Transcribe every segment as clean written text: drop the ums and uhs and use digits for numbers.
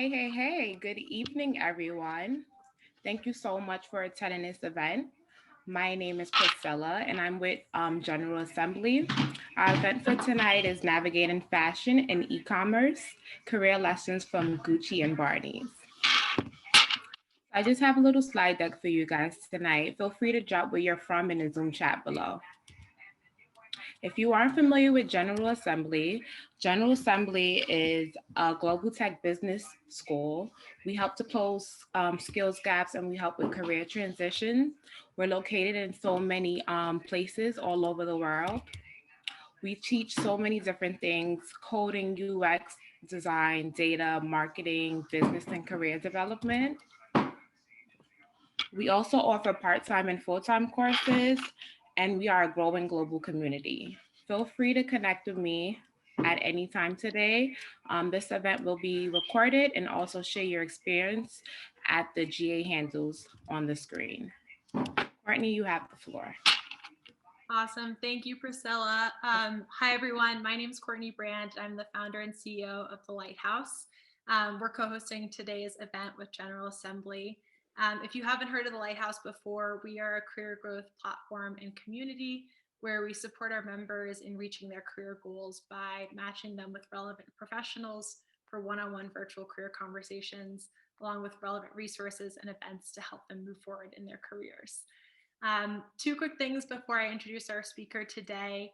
Hey, good evening, everyone. Thank you so much for attending this event. My name is Priscilla, and I'm with General Assembly. Our event for tonight is Navigating Fashion and E-Commerce, Career Lessons from Gucci and Barneys. I just have a little slide deck for you guys tonight. Feel free to drop where you're from in the Zoom chat below. If you aren't familiar with General Assembly is a global tech business school. We help to close skills gaps and we help with career transition. We're located in so many places all over the world. We teach so many different things: coding, UX, design, data, marketing, business, and career development. We also offer part time and full time courses, and we are a growing global community. Feel free to connect with me at any time today. This event will be recorded and also share your experience at the GA handles on the screen. Courtney, you have the floor. Awesome. Thank you, Priscilla. Hi, everyone. My name is Courtney Brand. I'm the founder and CEO of the Lighthouse. We're co-hosting today's event with General Assembly. If you haven't heard of the Lighthouse before, we are a career growth platform and community where we support our members in reaching their career goals by matching them with relevant professionals for one-on-one virtual career conversations, along with relevant resources and events to help them move forward in their careers. Two quick things before I introduce our speaker today.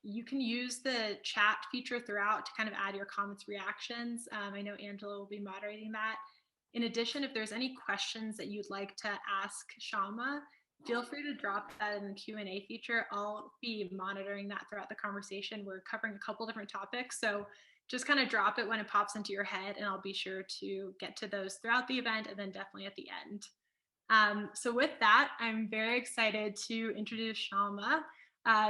You can use the chat feature throughout to kind of add your comments, reactions. I know Angela will be moderating that. In addition, if there's any questions that you'd like to ask Syama, feel free to drop that in the Q&A feature. I'll be monitoring that throughout the conversation. We're covering a couple different topics, so just kind of drop it when it pops into your head, and I'll be sure to get to those throughout the event and then definitely at the end. So with that, I'm very excited to introduce Syama.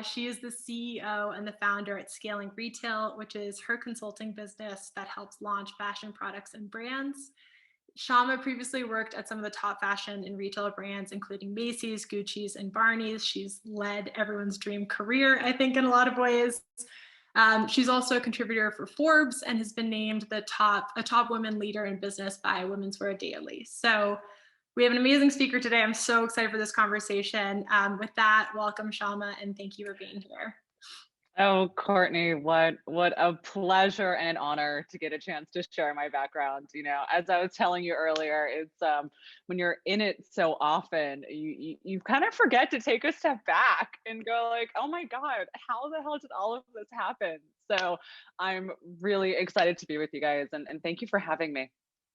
She is the CEO and the founder at Scaling Retail, which is her consulting business that helps launch fashion products and brands. Syama previously worked at some of the top fashion and retail brands, including Macy's, Gucci's, and Barneys. She's led everyone's dream career, I think, in a lot of ways. She's also a contributor for Forbes and has been named a top women leader in business by Women's Wear Daily. So we have an amazing speaker today. I'm so excited for this conversation. With that, welcome, Syama, and thank you for being here. Oh, Courtney, what a pleasure and an honor to get a chance to share my background. You know, as I was telling you earlier, it's when you're in it so often, you kind of forget to take a step back and go like, oh my God, how the hell did all of this happen? So I'm really excited to be with you guys, and thank you for having me.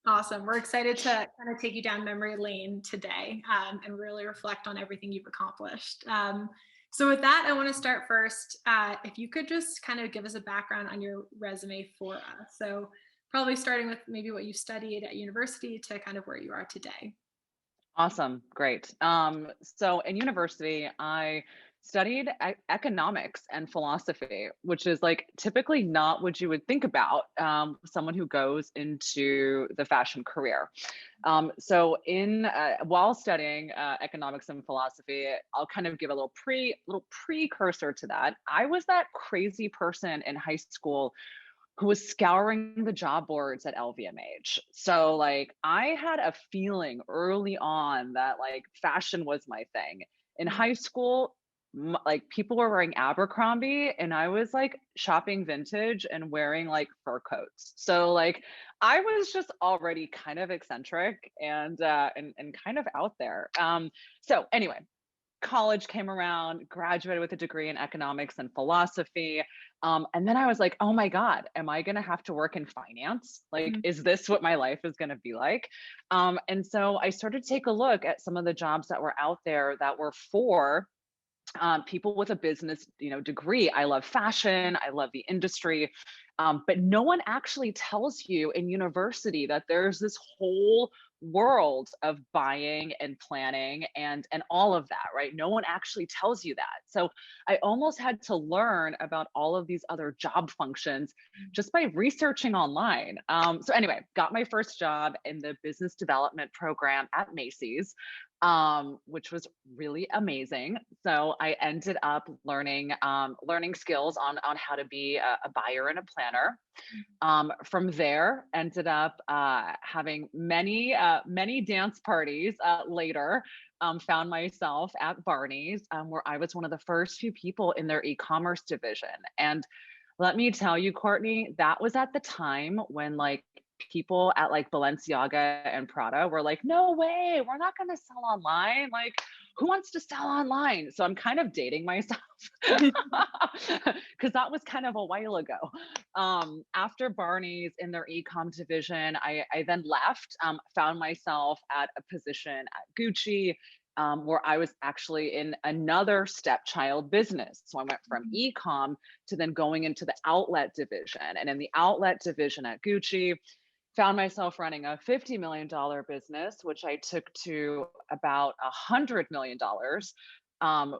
Awesome. We're excited to kind of take you down memory lane today and really reflect on everything you've accomplished. So with that, I want to start first. If you could just kind of give us a background on your resume for us. So probably starting with maybe what you studied at university to kind of where you are today. Awesome. Great. So in university, I studied economics and philosophy, which is like typically not what you would think about someone who goes into the fashion career. So in while studying economics and philosophy, I'll kind of give a little precursor to that. I was that crazy person in high school who was scouring the job boards at LVMH. So like I had a feeling early on that like fashion was my thing. In high school, like people were wearing Abercrombie and I was like shopping vintage and wearing like fur coats. So like I was just already kind of eccentric and kind of out there. So anyway, college came around, graduated with a degree in economics and philosophy. And then I was like, oh my God, am I going to have to work in finance? Like, is this what my life is going to be like? And so I started to take a look at some of the jobs that were out there that were for people with a business, degree. I love fashion. I love the industry. But no one actually tells you in university that there's this whole world of buying and planning and all of that, right? No one actually tells you that. So I almost had to learn about all of these other job functions just by researching online. So anyway, got my first job in the business development program at Macy's. which was really amazing. So I ended up learning skills on how to be a buyer and a planner. From there, ended up having many dance parties later. Found myself at Barney's, where I was one of the first few people in their e-commerce division. And let me tell you, Courtney, that was at the time when like people at like Balenciaga and Prada were like, no way, we're not going to sell online. Like, who wants to sell online? So I'm kind of dating myself because that was kind of a while ago. After Barney's in their e-com division, I then left, found myself at a position at Gucci, where I was actually in another stepchild business. So I went from e-com to then going into the outlet division. And in the outlet division at Gucci, found myself running a $50 million business, which I took to about $100 million,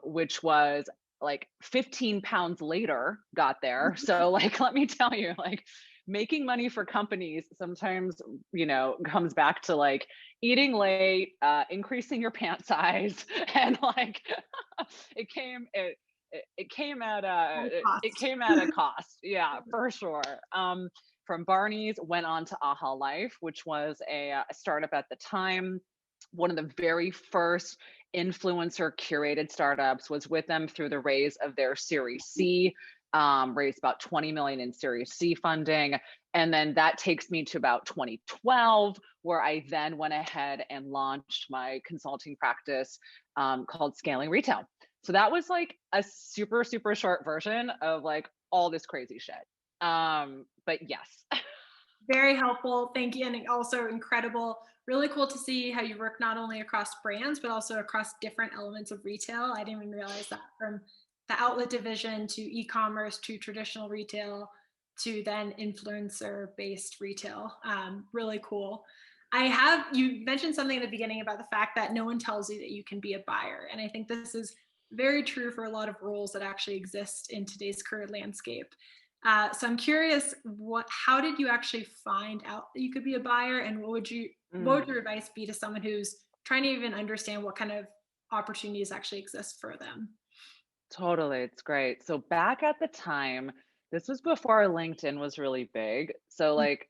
which was like 15 pounds later got there. So like, let me tell you, like making money for companies sometimes, comes back to like eating late, increasing your pant size. And like, it came at a cost. Yeah, for sure. From Barney's, went on to Aha Life, which was a startup at the time. One of the very first influencer curated startups, was with them through the raise of their Series C, raised about 20 million in Series C funding. And then that takes me to about 2012, where I then went ahead and launched my consulting practice called Scaling Retail. So that was like a super, super short version of like all this crazy shit. But yes. Very helpful. Thank you. And also incredible. Really cool to see how you work not only across brands, but also across different elements of retail. I didn't even realize that, from the outlet division to e-commerce to traditional retail to then influencer based retail. Really cool. You mentioned something at the beginning about the fact that no one tells you that you can be a buyer. And I think this is very true for a lot of roles that actually exist in today's career landscape. So I'm curious, how did you actually find out that you could be a buyer, and what would your advice be to someone who's trying to even understand what kind of opportunities actually exist for them? Totally, it's great. So back at the time, this was before LinkedIn was really big. So like,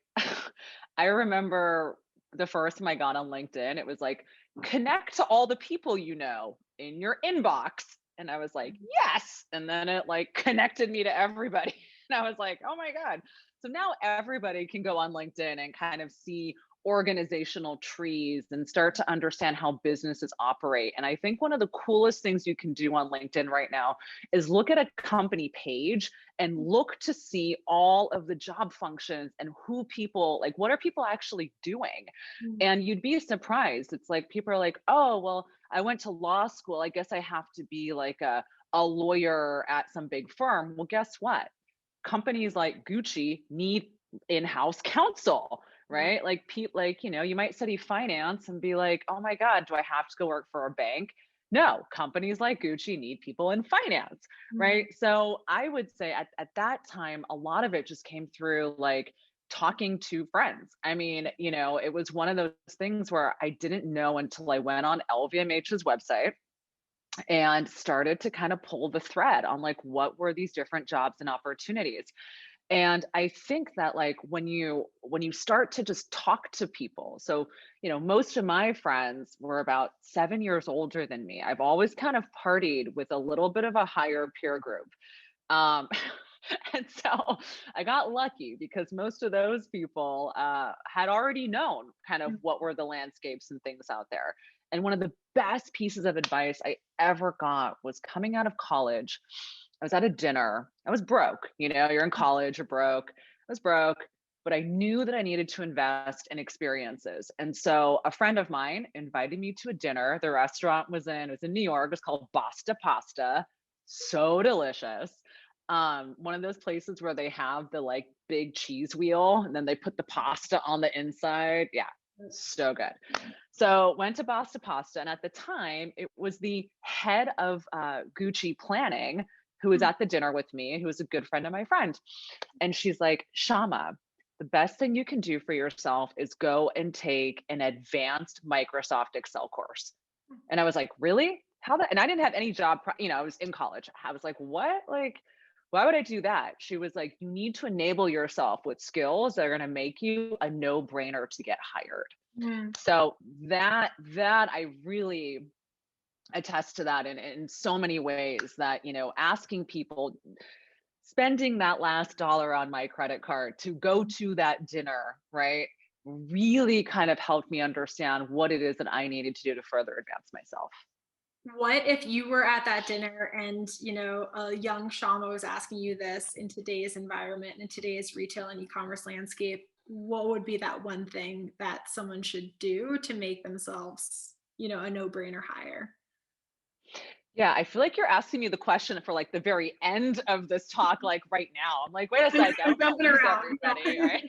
I remember the first time I got on LinkedIn, it was like, connect to all the people you know in your inbox. And I was like, yes. And then it like connected me to everybody. And I was like, oh my God. So now everybody can go on LinkedIn and kind of see organizational trees and start to understand how businesses operate. And I think one of the coolest things you can do on LinkedIn right now is look at a company page and look to see all of the job functions and who people, like, what are people actually doing? And you'd be surprised. It's like people are like, oh, well, I went to law school. I guess I have to be like a lawyer at some big firm. Well, guess what? Companies like Gucci need in-house counsel, right? Like you might study finance and be like, oh my God, do I have to go work for a bank? No, companies like Gucci need people in finance, right? So I would say at that time, a lot of it just came through like talking to friends. I mean, it was one of those things where I didn't know until I went on LVMH's website and started to kind of pull the thread on like what were these different jobs and opportunities. And I think that like when you start to just talk to people, so most of my friends were about 7 years older than me. I've always kind of partied with a little bit of a higher peer group. And so I got lucky because most of those people had already known kind of what were the landscapes and things out there. And one of the best pieces of advice I ever got was coming out of college. I was at a dinner. I was broke. You're in college, you're broke. I was broke, but I knew that I needed to invest in experiences. And so a friend of mine invited me to a dinner. The restaurant it was in New York. It was called Basta Pasta. So delicious. One of those places where they have the like big cheese wheel and then they put the pasta on the inside. Yeah, so good. So went to Basta Pasta, and at the time it was the head of Gucci planning who was at the dinner with me, who was a good friend of my friend. And she's like, Syama, the best thing you can do for yourself is go and take an advanced Microsoft Excel course. And I was like, really? How that? And I didn't have any job, I was in college. I was like, what? Like, why would I do that? She was like, you need to enable yourself with skills that are going to make you a no-brainer to get hired. Mm. So that I really attest to that in so many ways, that, asking people, spending that last dollar on my credit card to go to that dinner, right, really kind of helped me understand what it is that I needed to do to further advance myself. What if you were at that dinner and, a young Syama was asking you this in today's environment, in today's retail and e-commerce landscape? What would be that one thing that someone should do to make themselves, a no-brainer hire? Yeah, I feel like you're asking me the question for like the very end of this talk, like right now. I'm like, wait a second, I'm gonna Jumping lose around. everybody, right?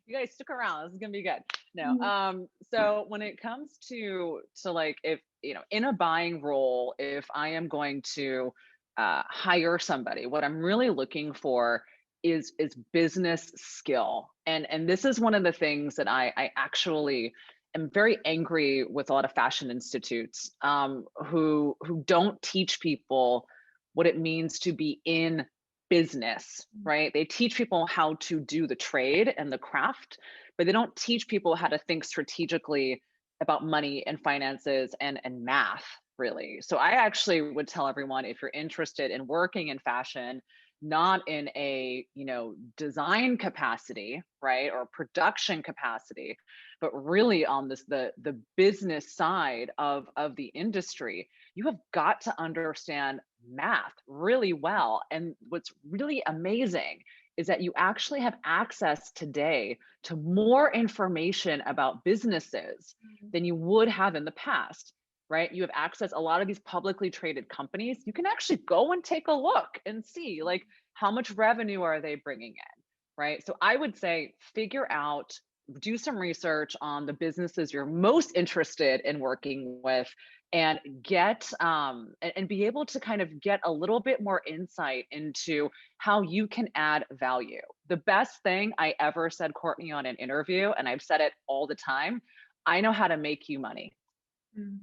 You guys stick around. This is gonna be good. No, Mhm. so when it comes to like, if in a buying role, if I am going to hire somebody, what I'm really looking for is business skill, and this is one of the things that I actually am very angry with a lot of fashion institutes, who don't teach people what it means to be in business, right? They teach people how to do the trade and the craft, but they don't teach people how to think strategically about money and finances and math, really. So I actually would tell everyone, if you're interested in working in fashion, not in a design capacity, right, or production capacity, but really on the business side of the industry, you have got to understand math really well. And what's really amazing is that you actually have access today to more information about businesses than you would have in the past, right? You have access, a lot of these publicly traded companies, you can actually go and take a look and see, like, how much revenue are they bringing in, right? So I would say, figure out, do some research on the businesses you're most interested in working with, and get and be able to kind of get a little bit more insight into how you can add value. The best thing I ever said, Courtney, on an interview, and I've said it all the time, I know how to make you money. Mm.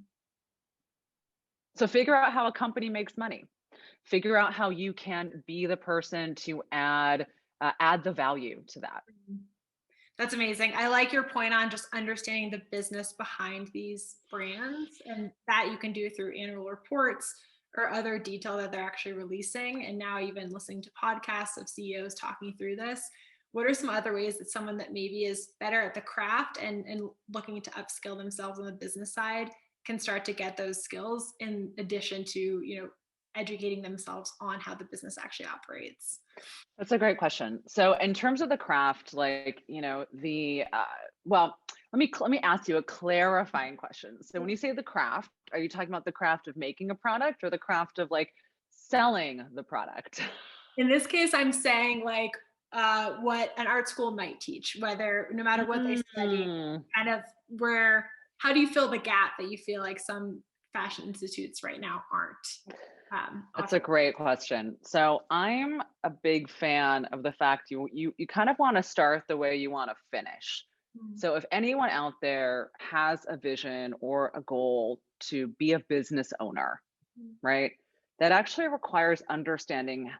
So figure out how a company makes money. Figure out how you can be the person to add the value to that. That's amazing. I like your point on just understanding the business behind these brands, and that you can do through annual reports or other detail that they're actually releasing. And now even listening to podcasts of CEOs talking through this. What are some other ways that someone that maybe is better at the craft and looking to upskill themselves on the business side can start to get those skills, in addition to, educating themselves on how the business actually operates? That's a great question. So in terms of the craft, like, well, let me ask you a clarifying question. So when you say the craft, are you talking about the craft of making a product, or the craft of like selling the product? In this case, I'm saying like what an art school might teach, whether no matter what they study, Mm, kind of how do you fill the gap that you feel like some fashion institutes right now aren't that's a offering? great question. So I'm a big fan of the fact you kind of want to start the way you want to finish. Mm. So if anyone out there has a vision or a goal to be a business owner, right, that actually requires understanding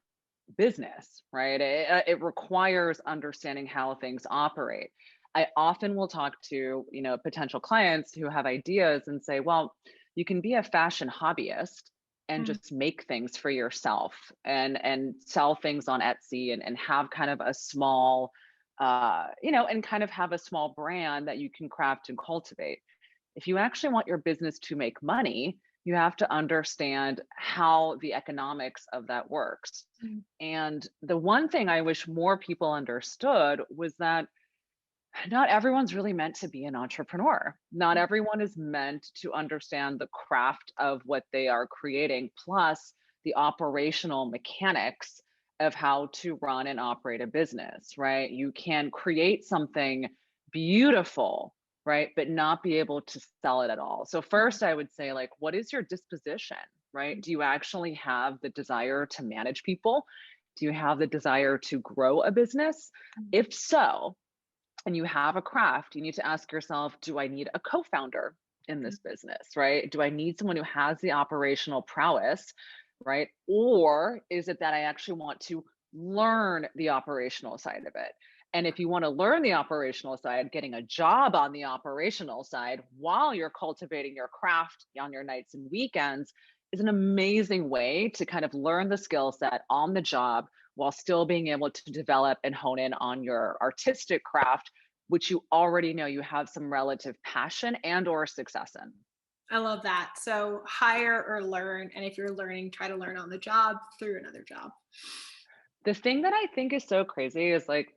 business, right? It requires understanding how things operate. I often will talk to, potential clients who have ideas and say, well, you can be a fashion hobbyist and Mm. just make things for yourself, and sell things on Etsy, and have kind of a small, and kind of have a small brand that you can craft and cultivate. If you actually want your business to make money, you have to understand how the economics of that works. Mm. And the one thing I wish more people understood was that not everyone's really meant to be an entrepreneur. Not everyone is meant to understand the craft of what they are creating, plus the operational mechanics of how to run and operate a business, right? You can create something beautiful, right, but not be able to sell it at all. So first I would say, like, what is your disposition, right? Do you actually have the desire to manage people? Do you have the desire to grow a business? If so, and you have a craft, you need to ask yourself, do I need a co-founder in this business, right? Do I need someone who has the operational prowess, right? Or is it that I actually want to learn the operational side of it? And if you want to learn the operational side, getting a job on the operational side while you're cultivating your craft on your nights and weekends is an amazing way to kind of learn the skill set on the job while still being able to develop and hone in on your artistic craft, which you already know you have some relative passion and or success in. I love that. So hire or learn. And if you're learning, try to learn on the job through another job. The thing that I think is so crazy is like,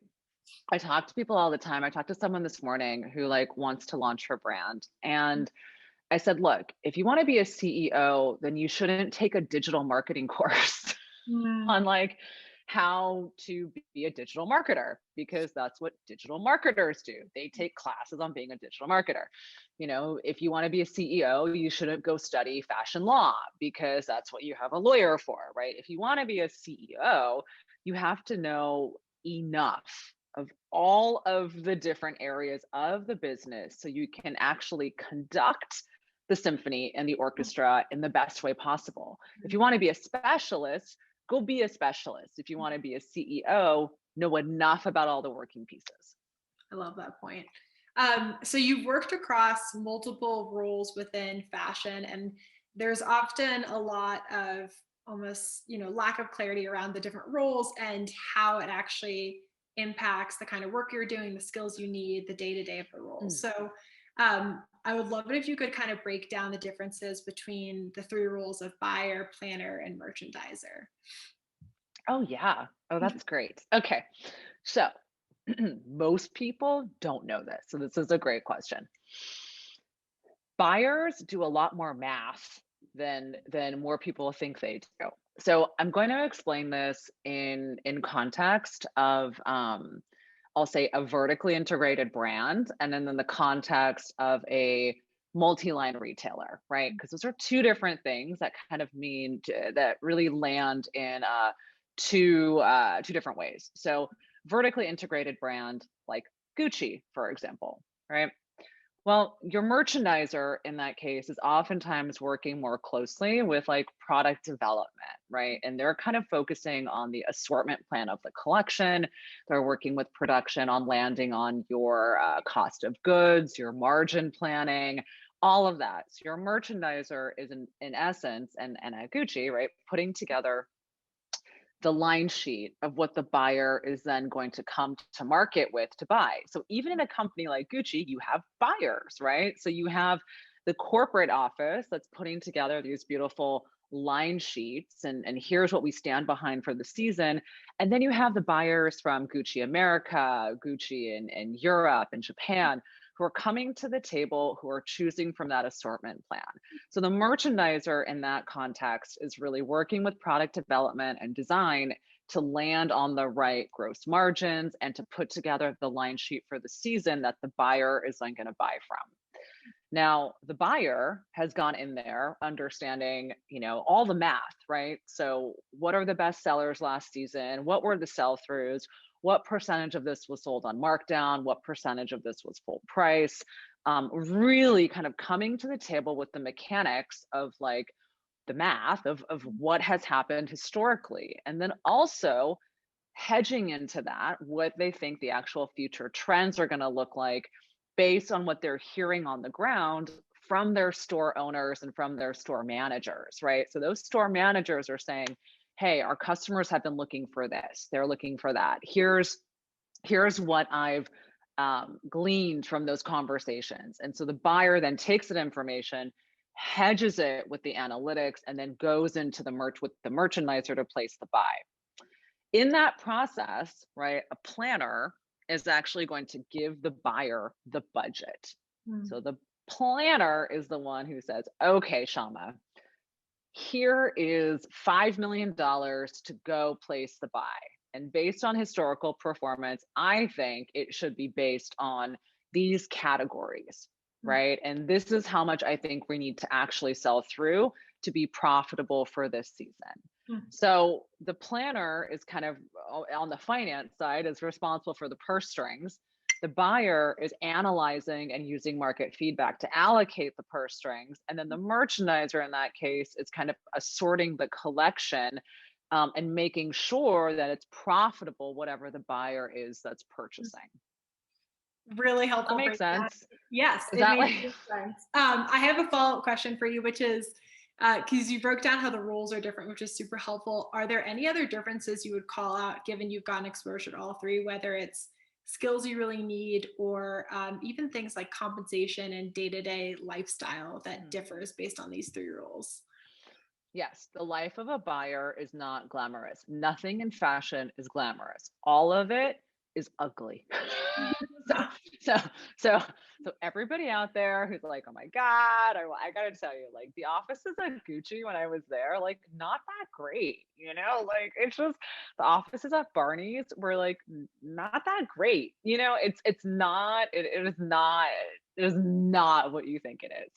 I talk to people all the time. I talked to someone this morning who like wants to launch her brand. And I said, look, if you want to be a CEO, then you shouldn't take a digital marketing course on like how to be a digital marketer, because that's what digital marketers do. They take classes on being a digital marketer. You know, if you want to be a CEO, you shouldn't go study fashion law because that's what you have a lawyer for, right? If you want to be a CEO, you have to know enough of all of the different areas of the business so you can actually conduct the symphony and the orchestra in the best way possible. If you want to be a specialist, go be a specialist. If you want to be a CEO, know enough about all the working pieces. I love that point. So you've worked across multiple roles within fashion, and there's often a lot of almost, lack of clarity around the different roles and how it actually impacts the kind of work you're doing, the skills you need, the day-to-day of the role. So I would love it if you could kind of break down the differences between the three roles of buyer, planner, and merchandiser. Oh, yeah. Oh, that's great. Okay. So most people don't know this. So this is a great question. Buyers do a lot more math than more people think they do. So I'm going to explain this in context of I'll say a vertically integrated brand, and then in the context of a multi-line retailer, right? Because those are two different things that kind of mean that really land in two different ways. So vertically integrated brand like Gucci, for example, right? Well, your merchandiser in that case is oftentimes working more closely with like product development, right? And they're kind of focusing on the assortment plan of the collection. They're working with production on landing on your cost of goods, your margin planning, all of that. So your merchandiser is in essence, and at Gucci, right, putting together the line sheet of what the buyer is then going to come to market with to buy. So even in a company like Gucci, you have buyers, right? So you have the corporate office that's putting together these beautiful line sheets and here's what we stand behind for the season. And then you have the buyers from Gucci America, Gucci in Europe and Japan, who are coming to the table, who are choosing from that assortment plan. So the merchandiser in that context is really working with product development and design to land on the right gross margins and to put together the line sheet for the season that the buyer is then going to buy from. Now, the buyer has gone in there understanding, all the math, right? So what are the best sellers last season? What were the sell-throughs? What percentage of this was sold on markdown? What percentage of this was full price? Really kind of coming to the table with the mechanics of like the math of what has happened historically. And then also hedging into that, what they think the actual future trends are going to look like based on what they're hearing on the ground from their store owners and from their store managers, right? So those store managers are saying, hey, our customers have been looking for this. They're looking for that. Here's what I've gleaned from those conversations. And so the buyer then takes that information, hedges it with the analytics, and then goes into the with the merchandiser to place the buy. In that process, right, a planner is actually going to give the buyer the budget. So the planner is the one who says, okay, Syama, here is $5 million to go place the buy. And based on historical performance, I think it should be based on these categories, right? And this is how much I think we need to actually sell through to be profitable for this season. So the planner is kind of on the finance side is responsible for the purse strings. The buyer is analyzing and using market feedback to allocate the purse strings. And then the merchandiser in that case is kind of assorting the collection and making sure that it's profitable, whatever the buyer is that's purchasing. Really helpful. That makes sense. Yes, Is it that makes sense. I have a follow-up question for you, which is, because you broke down how the roles are different, which is super helpful. Are there any other differences you would call out, given you've gotten exposure to all three, whether it's skills you really need or even things like compensation and day-to-day lifestyle that differs based on these three roles? Yes, the life of a buyer is not glamorous. Nothing in fashion is glamorous. All of it is ugly. so, so, so everybody out there who's like, oh my God, I gotta tell you, like the offices at Gucci when I was there, like not that great, like it's just the offices at Barney's were like not that great, it is not what you think it is.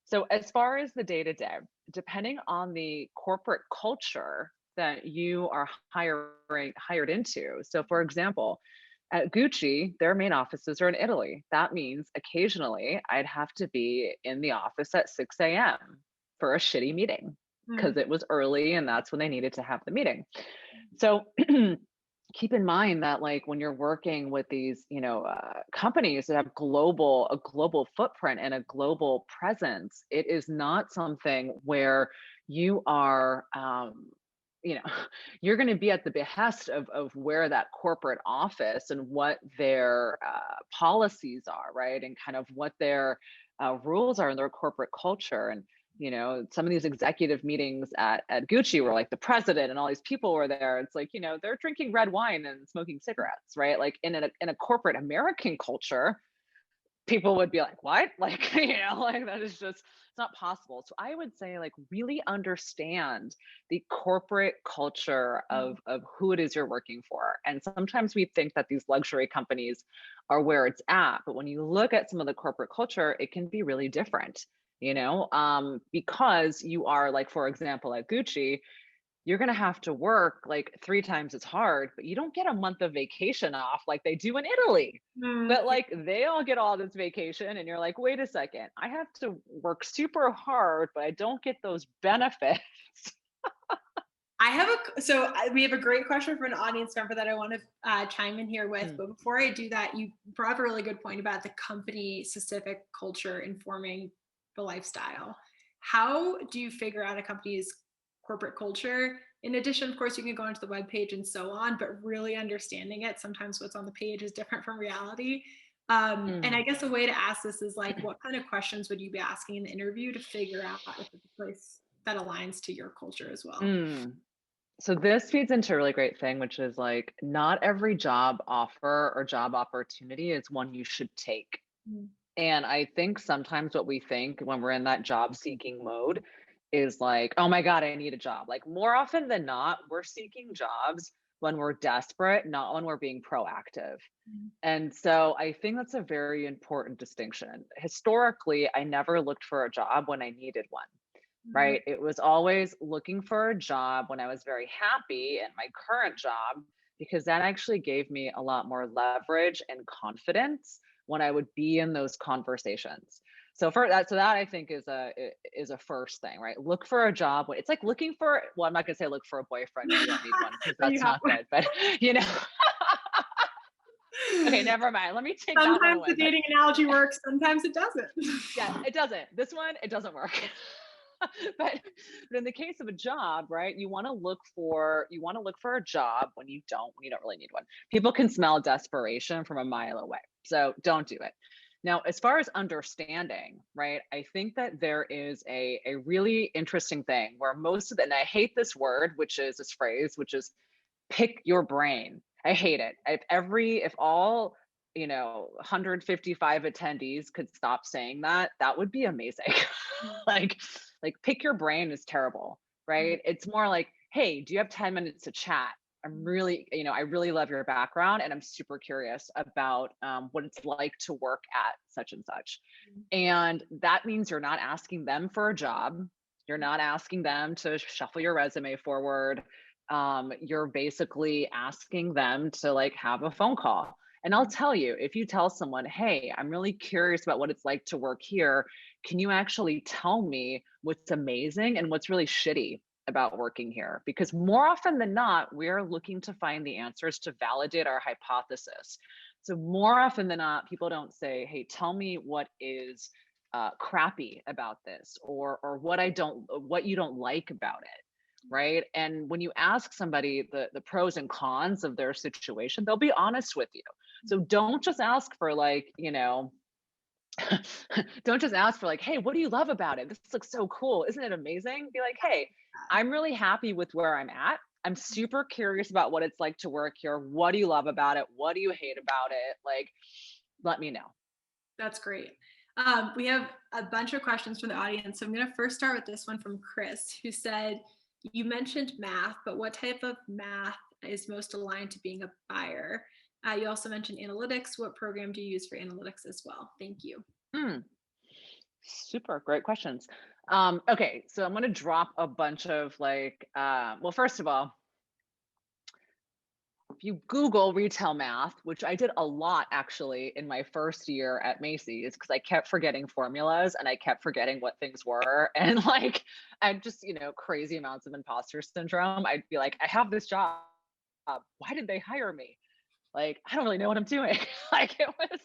So as far as the day to day, depending on the corporate culture that you are hired into. So for example, at Gucci, their main offices are in Italy. That means occasionally I'd have to be in the office at 6 a.m. for a shitty meeting because it was early and that's when they needed to have the meeting. So keep in mind that like when you're working with these, companies that have a global footprint and a global presence, it is not something where you are, you're going to be at the behest of where that corporate office and what their policies are, right? And kind of what their rules are in their corporate culture. And some of these executive meetings at Gucci were like the president and all these people were there. It's like, they're drinking red wine and smoking cigarettes, right? Like in a corporate American culture, people would be like, what? Like, like that is just, it's not possible. So I would say like really understand the corporate culture of who it is you're working for. And sometimes we think that these luxury companies are where it's at, but when you look at some of the corporate culture, it can be really different. Because you are like, for example, at Gucci, you're going to have to work like 3 times as hard, but you don't get a month of vacation off like they do in Italy. But like they all get all this vacation and you're like, wait a second, I have to work super hard, but I don't get those benefits. We have a great question from an audience member that I want to chime in here with. But before I do that, you brought up a really good point about the company specific culture informing the lifestyle. How do you figure out a company's corporate culture? In addition, of course, you can go onto the webpage and so on, but really understanding it, sometimes what's on the page is different from reality. And I guess a way to ask this is like, what kind of questions would you be asking in the interview to figure out if it's a place that aligns to your culture as well? So this feeds into a really great thing, which is like, not every job offer or job opportunity is one you should take. And I think sometimes what we think when we're in that job seeking mode is like, oh my God, I need a job. Like more often than not, we're seeking jobs when we're desperate, not when we're being proactive. And so I think that's a very important distinction. Historically, I never looked for a job when I needed one, right? It was always looking for a job when I was very happy in my current job, because that actually gave me a lot more leverage and confidence when I would be in those conversations. So that I think is a first thing, right? Look for a job. It's like looking for, well, I'm not gonna say look for a boyfriend. You don't need one because that's not good, but okay, never mind. Let me take that one away. Sometimes the dating analogy works, sometimes it doesn't. Yeah, it doesn't. This one, it doesn't work. but in the case of a job, right, you want to look for a job when you don't really need one. People can smell desperation from a mile away, so don't do it. Now, as far as understanding, right, I think that there is a really interesting thing where and I hate this word, which is this phrase, which is pick your brain. I hate it. If all 155 attendees could stop saying that would be amazing. like pick your brain is terrible, right? It's more like, hey, do you have 10 minutes to chat? I really love your background and I'm super curious about what it's like to work at such and such. And that means you're not asking them for a job. You're not asking them to shuffle your resume forward. You're basically asking them to like have a phone call. And I'll tell you, if you tell someone, hey, I'm really curious about what it's like to work here, can you actually tell me what's amazing and what's really shitty about working here? Because more often than not, we're looking to find the answers to validate our hypothesis. So more often than not, people don't say, hey, tell me what is crappy about this, or what you don't like about it. Right. And when you ask somebody the pros and cons of their situation, they'll be honest with you. So don't just ask for like, don't just ask for like, hey, what do you love about it? This looks so cool. Isn't it amazing? Be like, hey, I'm really happy with where I'm at. I'm super curious about what it's like to work here. What do you love about it? What do you hate about it? Like, let me know. That's great. We have a bunch of questions from the audience. So I'm going to first start with this one from Chris, who said, you mentioned math, but what type of math is most aligned to being a buyer? You also mentioned analytics. What program do you use for analytics as well? Thank you. Super great questions. Okay, so I'm going to drop a bunch of like, well, first of all, if you Google retail math, which I did a lot actually in my first year at Macy's, because I kept forgetting formulas and I kept forgetting what things were. And like, I just, crazy amounts of imposter syndrome. I'd be like, I have this job. Why did they hire me? Like, I don't really know what I'm doing. Like it was,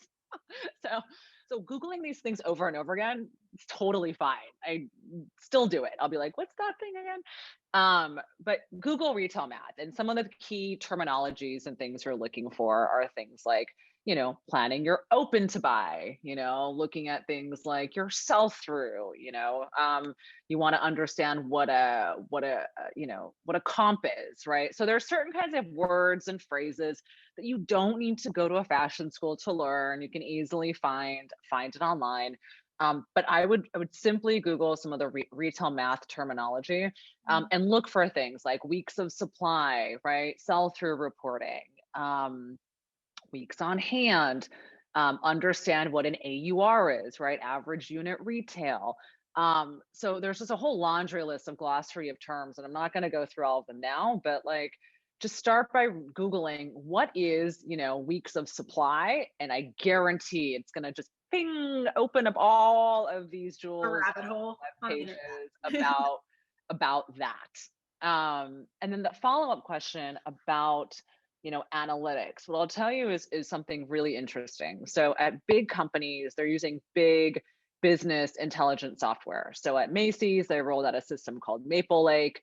so Googling these things over and over again, it's totally fine. I still do it. I'll be like, what's that thing again? But Google retail math, and some of the key terminologies and things you're looking for are things like, planning your open to buy, looking at things like your sell through, you want to understand what a comp is, right? So there's certain kinds of words and phrases that you don't need to go to a fashion school to learn. You can easily find it online. But I would simply Google some of the retail math terminology and look for things like weeks of supply, right? Sell-through reporting, weeks on hand, understand what an AUR is, right? Average unit retail. So there's just a whole laundry list of glossary of terms, and I'm not going to go through all of them now, but like, just start by Googling what is, weeks of supply, and I guarantee it's going to just ping, open up all of these jewels, rabbit hole web pages about that. And then the follow-up question about, analytics. What I'll tell you is something really interesting. So at big companies, they're using big business intelligence software. So at Macy's, they rolled out a system called Maple Lake.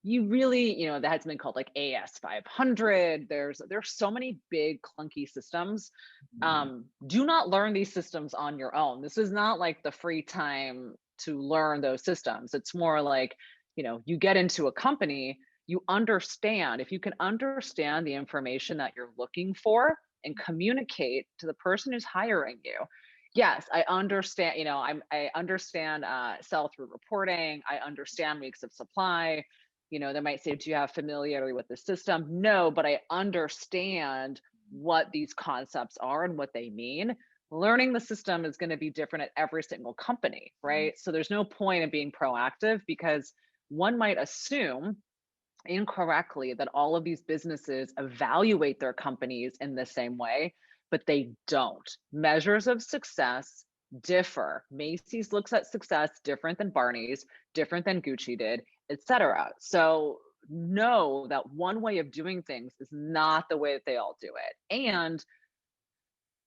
You really, that has been called like AS500. There's so many big clunky systems. Do not learn these systems on your own. This is not like the free time to learn those systems. It's more like, you get into a company, you understand, if you can understand the information that you're looking for and communicate to the person who's hiring you. Yes, I understand, I understand sell-through reporting. I understand weeks of supply. They might say, do you have familiarity with the system? No, but I understand what these concepts are and what they mean. Learning the system is going to be different at every single company, right? So there's no point in being proactive, because one might assume incorrectly that all of these businesses evaluate their companies in the same way, but they don't. Measures of success differ. Macy's looks at success different than Barney's, different than Gucci did, etc. So know that one way of doing things is not the way that they all do it. And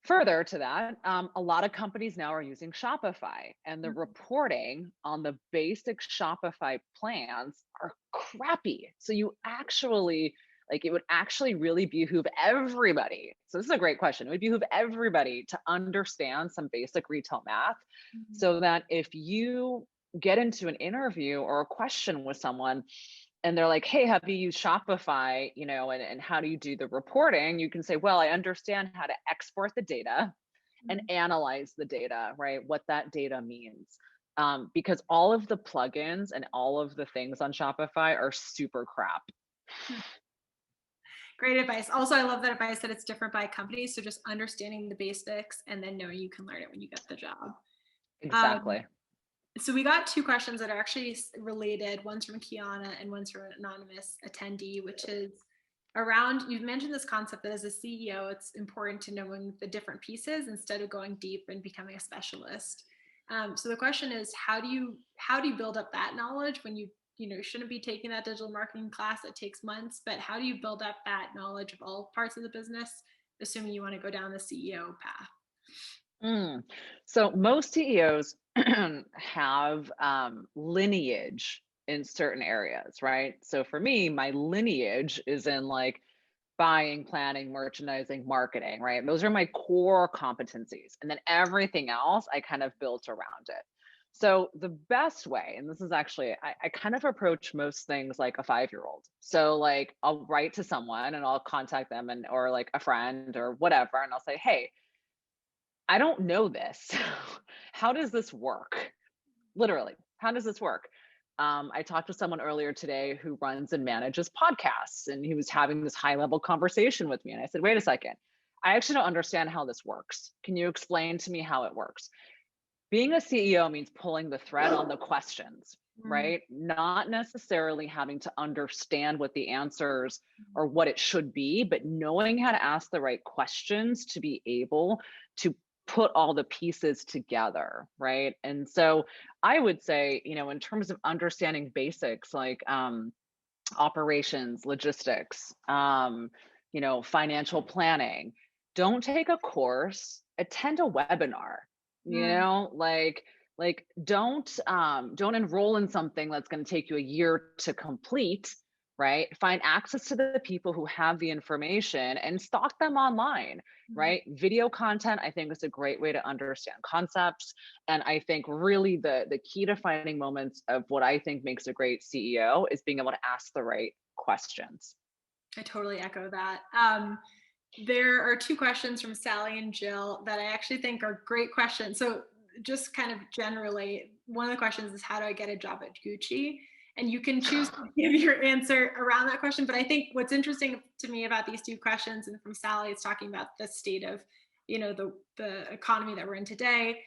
further to that, a lot of companies now are using Shopify, and the reporting on the basic Shopify plans are crappy. So you actually, it would actually really behoove everybody. So this is a great question. It would behoove everybody to understand some basic retail math, so that if you get into an interview or a question with someone, and they're like, hey, have you used Shopify, and how do you do the reporting? You can say, well, I understand how to export the data and analyze the data, right? What that data means. Because all of the plugins and all of the things on Shopify are super crap. Great advice. Also, I love that advice that it's different by company. So just understanding the basics and then knowing you can learn it when you get the job. Exactly. So we got two questions that are actually related. One's from Kiana and one's from an anonymous attendee, which is, around, you mentioned this concept that as a CEO, it's important to knowing the different pieces instead of going deep and becoming a specialist. So the question is, how do you build up that knowledge when you shouldn't be taking that digital marketing class that takes months, but how do you build up that knowledge of all parts of the business, assuming you want to go down the CEO path? So most CEOs have lineage in certain areas, right? So for me, my lineage is in like buying, planning, merchandising, marketing, right? Those are my core competencies. And then everything else I kind of built around it. So the best way, and this is actually, I kind of approach most things like a 5-year-old. So like I'll write to someone and I'll contact them or like a friend or whatever. And I'll say, hey, I don't know this. How does this work? Literally, how does this work? I talked to someone earlier today who runs and manages podcasts, and he was having this high level conversation with me. And I said, wait a second, I actually don't understand how this works. Can you explain to me how it works? Being a CEO means pulling the thread on the questions, right? Not necessarily having to understand what the answers or what it should be, but knowing how to ask the right questions to be able to put all the pieces together, right? And so I would say, in terms of understanding basics like operations, logistics, financial planning, don't take a course, attend a webinar, don't enroll in something that's going to take you a year to complete, right? Find access to the people who have the information and stalk them online, right? Video content, I think, is a great way to understand concepts. And I think really the key to finding moments of what I think makes a great CEO is being able to ask the right questions. I totally echo that. There are 2 questions from Sally and Jill that I actually think are great questions. So just kind of generally, one of the questions is, how do I get a job at Gucci? And you can choose to give your answer around that question. But I think what's interesting to me about these 2 questions, and from Sally, it's talking about the state of, the economy that we're in today.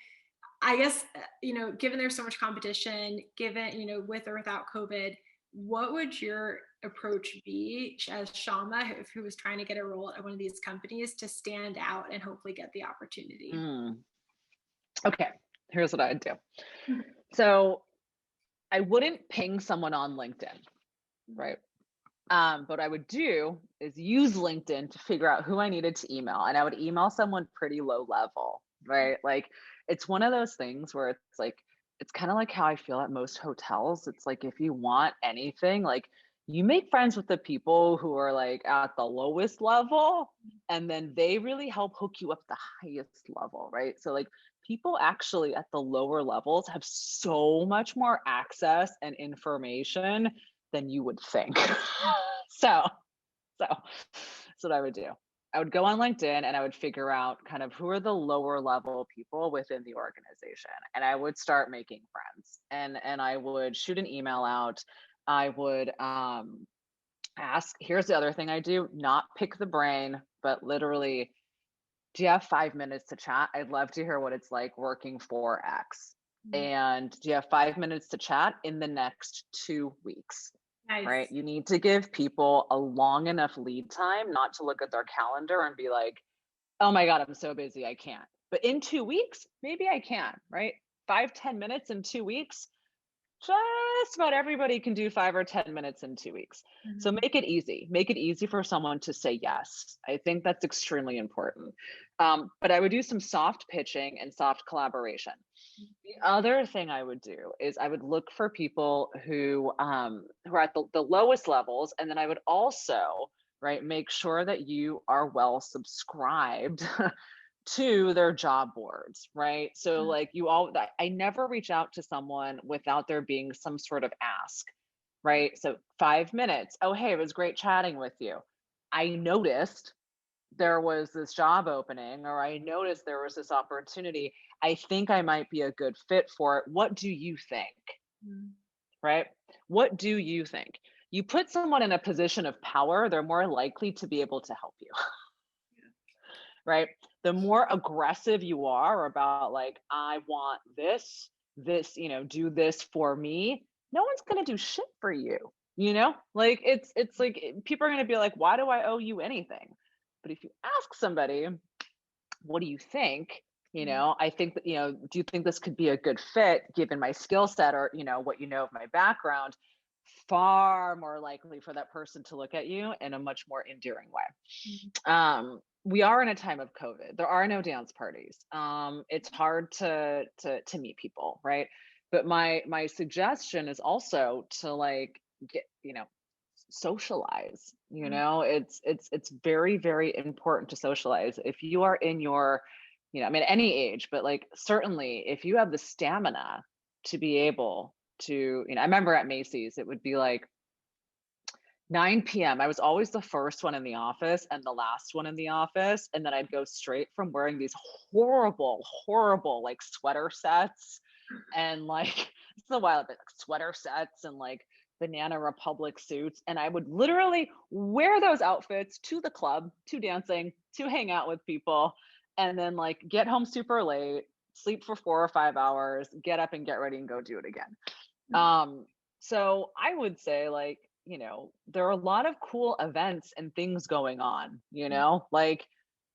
I guess, given there's so much competition, given, with or without COVID, what would your approach be as Syama, who was trying to get a role at one of these companies, to stand out and hopefully get the opportunity? Okay, here's what I'd do. So I wouldn't ping someone on LinkedIn, right? What I would do is use LinkedIn to figure out who I needed to email. And I would email someone pretty low level, right? Like it's one of those things where it's like, it's kind of like how I feel at most hotels. It's like, if you want anything, like you make friends with the people who are like at the lowest level, and then they really help hook you up the highest level, right? So like people actually at the lower levels have so much more access and information than you would think. So that's what I would do. I would go on LinkedIn and I would figure out kind of who are the lower level people within the organization. And I would start making friends, and I would shoot an email out. I would ask, here's the other thing I do, not pick the brain, but literally, do you have 5 minutes to chat? I'd love to hear what it's like working for X. And do you have 5 minutes to chat in the next 2 weeks? Nice. Right? You need to give people a long enough lead time not to look at their calendar and be like, oh my God, I'm so busy, I can't. But in 2 weeks, maybe I can, right? 5-10 minutes in 2 weeks, just about everybody can do 5 or 10 minutes in 2 weeks. So make it easy for someone to say yes. I think that's extremely important. But I would do some soft pitching and soft collaboration. The other thing I would do is I would look for people who are at the lowest levels, and then I would also, right, make sure that you are well subscribed to their job boards, right? So like I never reach out to someone without there being some sort of ask, right? So 5 minutes. Oh, hey, it was great chatting with you. I noticed there was this job opening, or I noticed there was this opportunity. I think I might be a good fit for it. What do you think? Right? What do you think? You put someone in a position of power, they're more likely to be able to help you. Right? The more aggressive you are about like, I want this, do this for me, no one's going to do shit for you. like it's like people are going to be like, why do I owe you anything? But if you ask somebody, what do you think? I think that, do you think this could be a good fit given my skill set or, what of my background? Far more likely for that person to look at you in a much more endearing way. We are in a time of COVID. There are no dance parties. It's hard to meet people, right? But my suggestion is also to like get, socialize. It's very, very important to socialize. If you are in your, I mean, any age, but like certainly if you have the stamina to be able to, I remember at Macy's, it would be like 9 p.m. I was always the first one in the office and the last one in the office. And then I'd go straight from wearing these horrible, horrible like sweater sets and like, it's a while, but like sweater sets and like Banana Republic suits. And I would literally wear those outfits to the club, to dancing, to hang out with people, and then like get home super late, sleep for 4 or 5 hours, get up and get ready and go do it again. So I would say like, there are a lot of cool events and things going on, like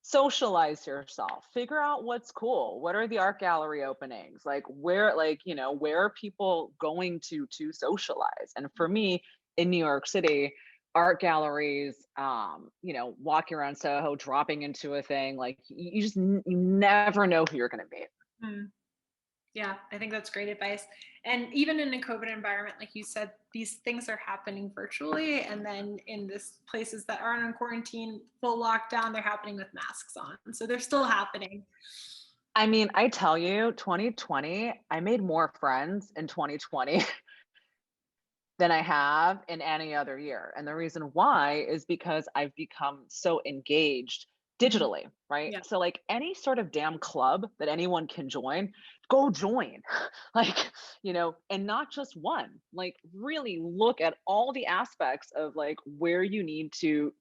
socialize yourself, figure out what's cool. What are the art gallery openings? Like where are people going to socialize? And for me in New York City, art galleries, walking around Soho, dropping into a thing, like you never know who you're going to meet. Yeah, I think that's great advice. And even in a COVID environment, like you said, these things are happening virtually. And then in this places that aren't on quarantine, full lockdown, they're happening with masks on. So they're still happening. I mean, I tell you, 2020, I made more friends in 2020 than I have in any other year. And the reason why is because I've become so engaged digitally, right? Yeah. So like any sort of damn club that anyone can join, go join. Like, and not just one, like really look at all the aspects of like where you need to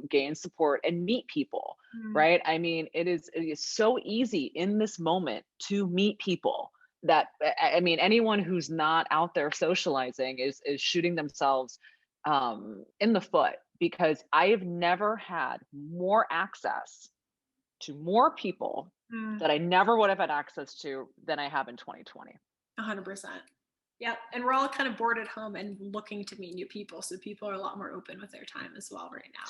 gain support and meet people, right? I mean, it is so easy in this moment to meet people that, I mean, anyone who's not out there socializing is shooting themselves in the foot, because I have never had more access to more people that I never would have had access to than I have in 2020. 100%. Yeah. And we're all kind of bored at home and looking to meet new people. So people are a lot more open with their time as well right now.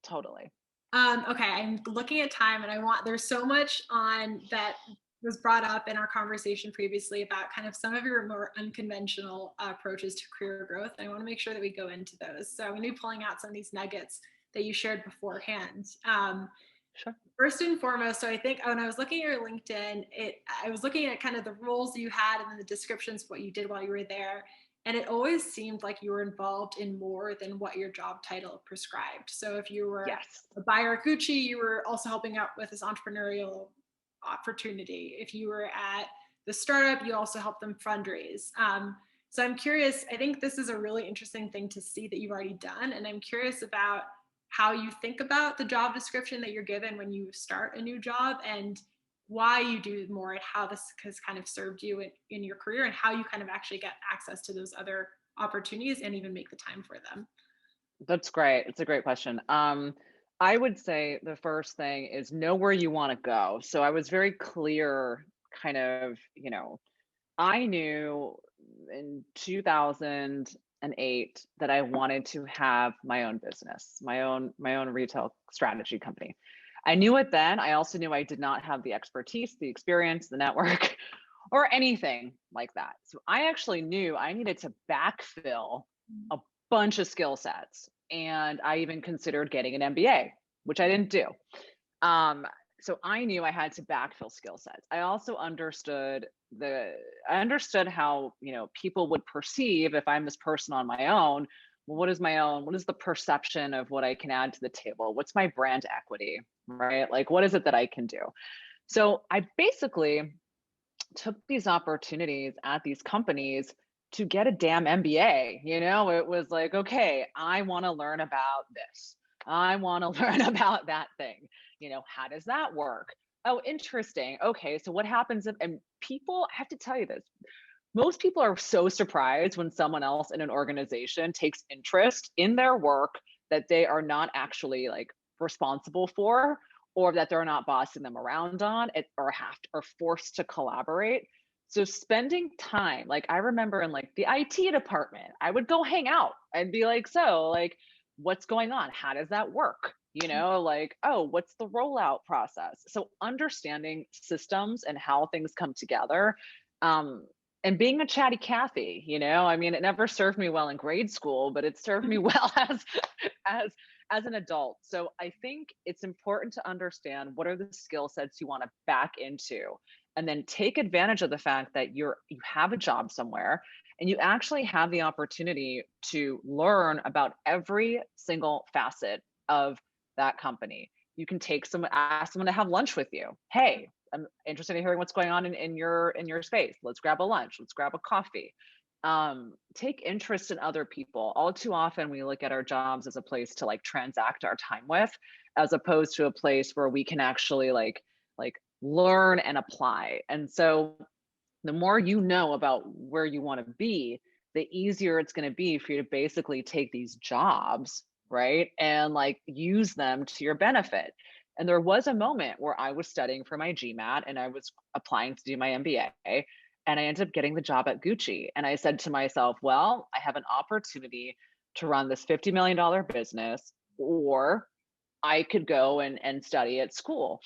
Totally. Okay. I'm looking at time and there's so much on that was brought up in our conversation previously about kind of some of your more unconventional approaches to career growth. And I want to make sure that we go into those. So I'm going to be pulling out some of these nuggets that you shared beforehand. Sure. First and foremost, so I think when I was looking at your LinkedIn, I was looking at kind of the roles you had and then the descriptions of what you did while you were there. And it always seemed like you were involved in more than what your job title prescribed. So if you were a buyer at Gucci, you were also helping out with this entrepreneurial opportunity. If you were at the startup, you also helped them fundraise. So I'm curious, I think this is a really interesting thing to see that you've already done. And I'm curious about how you think about the job description that you're given when you start a new job and why you do more and how this has kind of served you in your career and how you kind of actually get access to those other opportunities and even make the time for them. That's great. It's a great question. I would say the first thing is know where you want to go. So I was very clear, kind of, I knew in 2008 that I wanted to have my own business, my own retail strategy company. I knew it then. I also knew I did not have the expertise, the experience, the network, or anything like that. So I actually knew I needed to backfill a bunch of skill sets. And I even considered getting an MBA, which I didn't do. So I knew I had to backfill skill sets. I also understood how, people would perceive if I'm this person on my own. Well, what is the perception of what I can add to the table? What's my brand equity, right? Like, what is it that I can do? So I basically took these opportunities at these companies to get a damn MBA. It was like, okay, I want to learn about this. I want to learn about that thing. How does that work? Oh, interesting. Okay, so what happens if, and people, I have to tell you this, most people are so surprised when someone else in an organization takes interest in their work that they are not actually like responsible for, or that they're not bossing them around on it, or or forced to collaborate. So spending time, like I remember in like the IT department, I would go hang out and be like, so like, what's going on? How does that work? You know, like, oh, what's the rollout process? So understanding systems and how things come together. And being a chatty Cathy, you know, I mean, it never served me well in grade school, but it served me well as as an adult. So I think it's important to understand what are the skill sets you want to back into, and then take advantage of the fact that you have a job somewhere and you actually have the opportunity to learn about every single facet of that company. You can ask someone to have lunch with you. Hey, I'm interested in hearing what's going on in your space. Let's grab a lunch. Let's grab a coffee. Take interest in other people. All too often we look at our jobs as a place to like transact our time with, as opposed to a place where we can actually like learn and apply. And so the more you know about where you want to be, the easier it's going to be for you to basically take these jobs, right? And like use them to your benefit. And there was a moment where I was studying for my GMAT and I was applying to do my MBA, and I ended up getting the job at Gucci. And I said to myself, well, I have an opportunity to run this $50 million business, or I could go and study at school.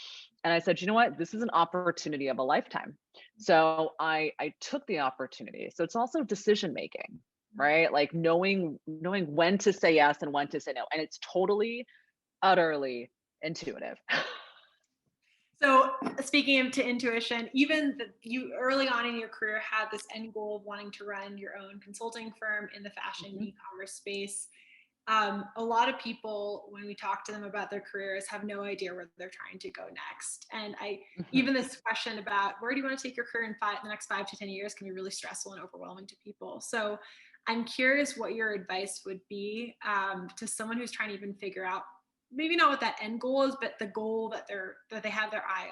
And I said, you know what? This is an opportunity of a lifetime. So I took the opportunity. So it's also decision making, right? Like knowing when to say yes and when to say no. And it's totally, utterly intuitive. So speaking of to intuition, even you early on in your career had this end goal of wanting to run your own consulting firm in the fashion e-commerce space. A lot of people, when we talk to them about their careers, have no idea where they're trying to go next. And even this question about where do you want to take your career in the next 5 to 10 years can be really stressful and overwhelming to people. So I'm curious what your advice would be to someone who's trying to even figure out maybe not what that end goal is, but the goal that they have their eye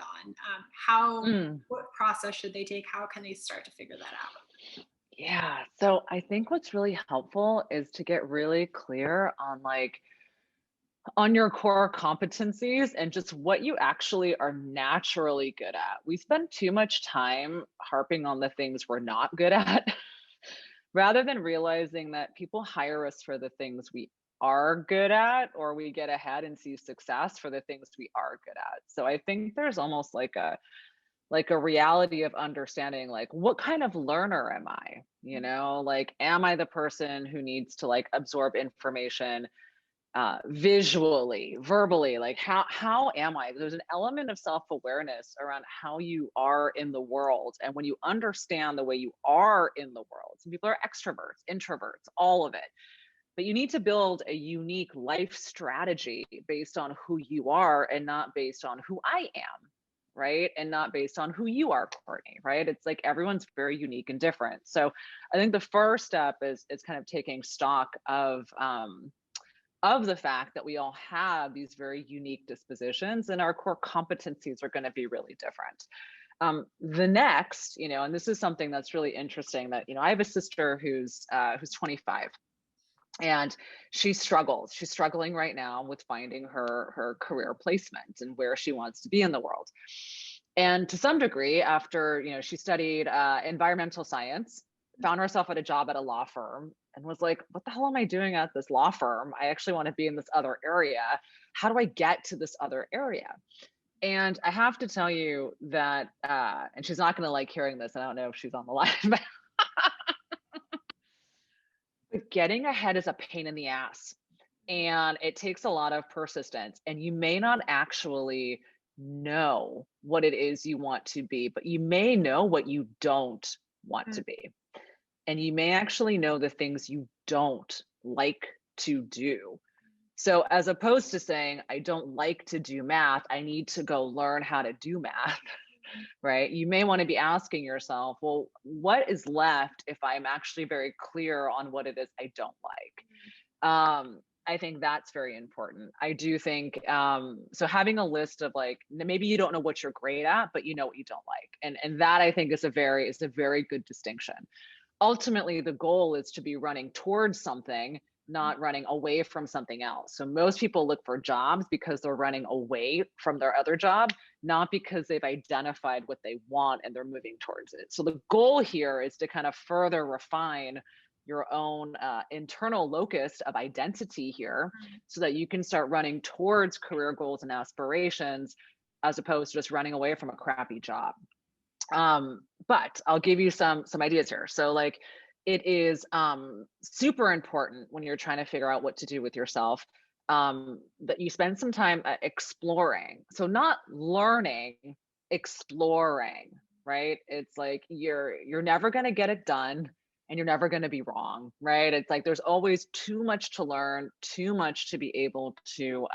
on. What process should they take? How can they start to figure that out? Yeah. So I think what's really helpful is to get really clear on your core competencies and just what you actually are naturally good at. We spend too much time harping on the things we're not good at rather than realizing that people hire us for the things we are good at, or we get ahead and see success for the things we are good at. So I think there's almost like a reality of understanding, like, what kind of learner am I? You know, like, am I the person who needs to like absorb information visually, verbally? Like, how am I? There's an element of self-awareness around how you are in the world. And when you understand the way you are in the world, some people are extroverts, introverts, all of it. But you need to build a unique life strategy based on who you are and not based on who I am, right? And not based on who you are, Courtney, right? It's like everyone's very unique and different. So I think the first step is kind of taking stock of the fact that we all have these very unique dispositions and our core competencies are going to be really different. The next, you know, and this is something that's really interesting, that, you know, I have a sister who's 25. And she's struggling right now with finding her career placement and where she wants to be in the world. And to some degree, after, you know, she studied environmental science, found herself at a job at a law firm and was like, what the hell am I doing at this law firm? I actually want to be in this other area. How do I get to this other area? And I have to tell you that, and she's not going to like hearing this, and I don't know if she's on the line, but getting ahead is a pain in the ass, and it takes a lot of persistence, and you may not actually know what it is you want to be, but you may know what you don't want to be. And you may actually know the things you don't like to do. So as opposed to saying, I don't like to do math, I need to go learn how to do math, right? You may want to be asking yourself, well, what is left if I'm actually very clear on what it is I don't like? I think that's very important. I do think, so having a list of like, maybe you don't know what you're great at, but you know what you don't like. And that I think is a very good distinction. Ultimately, the goal is to be running towards something, not running away from something else. So most people look for jobs because they're running away from their other job, not because they've identified what they want and they're moving towards it. So the goal here is to kind of further refine your own internal locus of identity here so that you can start running towards career goals and aspirations as opposed to just running away from a crappy job. But I'll give you some ideas here. So like it is super important when you're trying to figure out what to do with yourself, that you spend some time exploring. So not learning, exploring, right? It's like you're never going to get it done and you're never going to be wrong, right? It's like there's always too much to learn, too much to be able to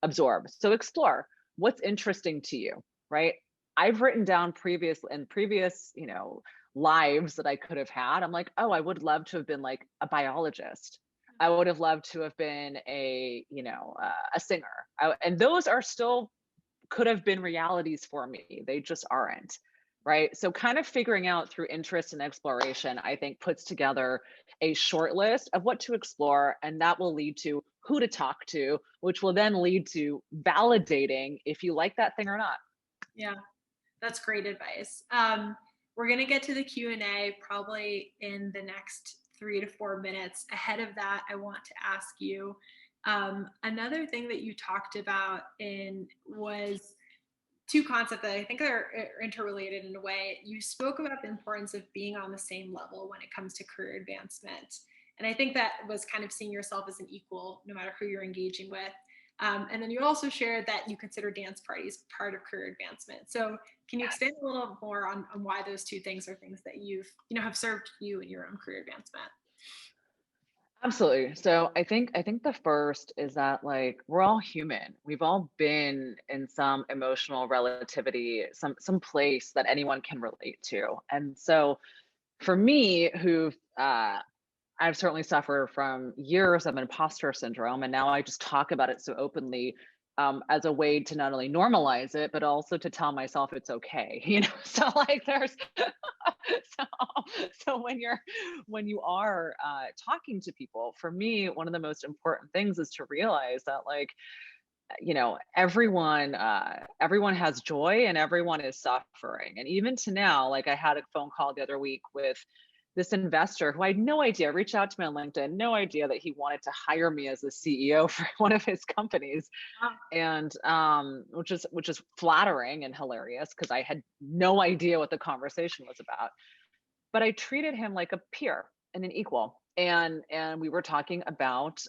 absorb. So explore what's interesting to you, right? I've written down previous, you know, lives that I could have had. I'm like, oh, I would love to have been like a biologist. I would have loved to have been a, you know, a singer. And those are still could have been realities for me. They just aren't, right? So kind of figuring out through interest and exploration, I think puts together a short list of what to explore, and that will lead to who to talk to, which will then lead to validating if you like that thing or not. Yeah, that's great advice. We're going to get to the Q&A probably in the next 3 to 4 minutes. Ahead of that, I want to ask you, another thing that you talked about was two concepts that I think are interrelated in a way. You spoke about the importance of being on the same level when it comes to career advancement. And I think that was kind of seeing yourself as an equal, no matter who you're engaging with. And then you also shared that you consider dance parties part of career advancement. So can you expand a little more on why those two things are things that have served you in your own career advancement? Absolutely. So I think the first is that like we're all human. We've all been in some emotional relativity, some place that anyone can relate to. And so for me, I've certainly suffered from years of imposter syndrome, and now I just talk about it so openly, as a way to not only normalize it, but also to tell myself it's okay. You know, so like there's so when you are talking to people, for me, one of the most important things is to realize that like, you know, everyone has joy and everyone is suffering. And even to now, like I had a phone call the other week with this investor who I had no idea, reached out to me on LinkedIn, no idea that he wanted to hire me as the CEO for one of his companies. And which is flattering and hilarious because I had no idea what the conversation was about. But I treated him like a peer and an equal. And we were talking about,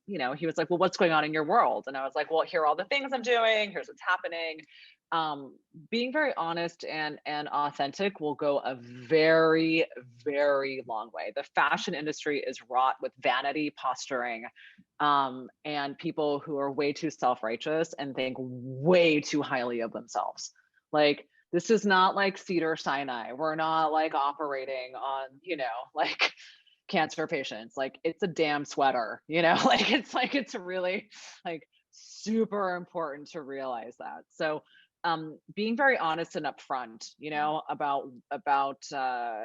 you know, he was like, well, what's going on in your world? And I was like, well, here are all the things I'm doing. Here's what's happening. Being very honest and authentic will go a very, very long way. The fashion industry is wrought with vanity, posturing, and people who are way too self-righteous and think way too highly of themselves. Like, this is not like Cedar Sinai. We're not like operating on, you know, like cancer patients. Like it's a damn sweater, you know, like it's really like super important to realize that. So being very honest and upfront, you know, about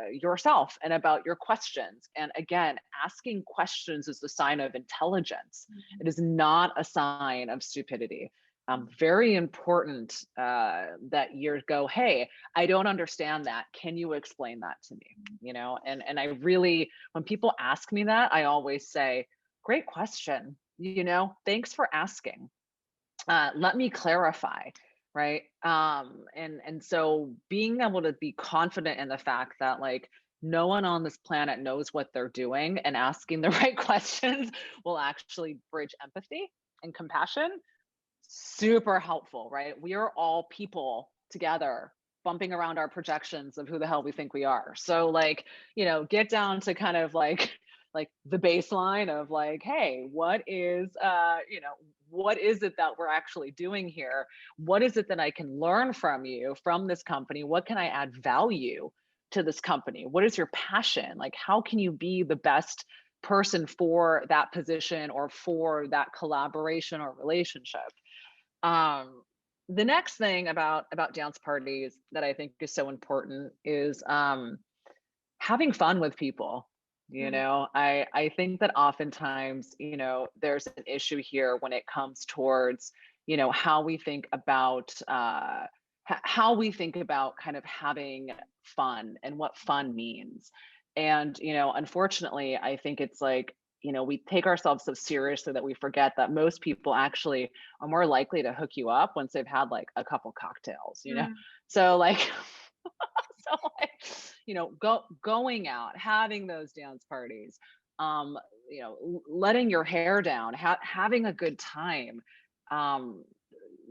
yourself and about your questions. And again, asking questions is a sign of intelligence. It is not a sign of stupidity. Very important that you go, hey, I don't understand that. Can you explain that to me? You know, and I really, when people ask me that, I always say, great question. You know, thanks for asking. Let me clarify. Right. And so being able to be confident in the fact that like no one on this planet knows what they're doing and asking the right questions will actually bridge empathy and compassion. Super helpful, right? We are all people together bumping around our projections of who the hell we think we are. So like, you know, get down to kind of like the baseline of like, hey, what is you know, what is it that we're actually doing here? What is it that I can learn from you, from this company? What can I add value to this company? What is your passion? Like, how can you be the best person for that position or for that collaboration or relationship. The next thing about dance parties that I think is so important is having fun with people. You know, I think that oftentimes, you know, there's an issue here when it comes towards, you know, how we think about kind of having fun and what fun means. And, you know, unfortunately, I think it's like, you know, we take ourselves so seriously that we forget that most people actually are more likely to hook you up once they've had like a couple cocktails, you know? So like, so like, you know, going out, having those dance parties, you know, letting your hair down, having a good time,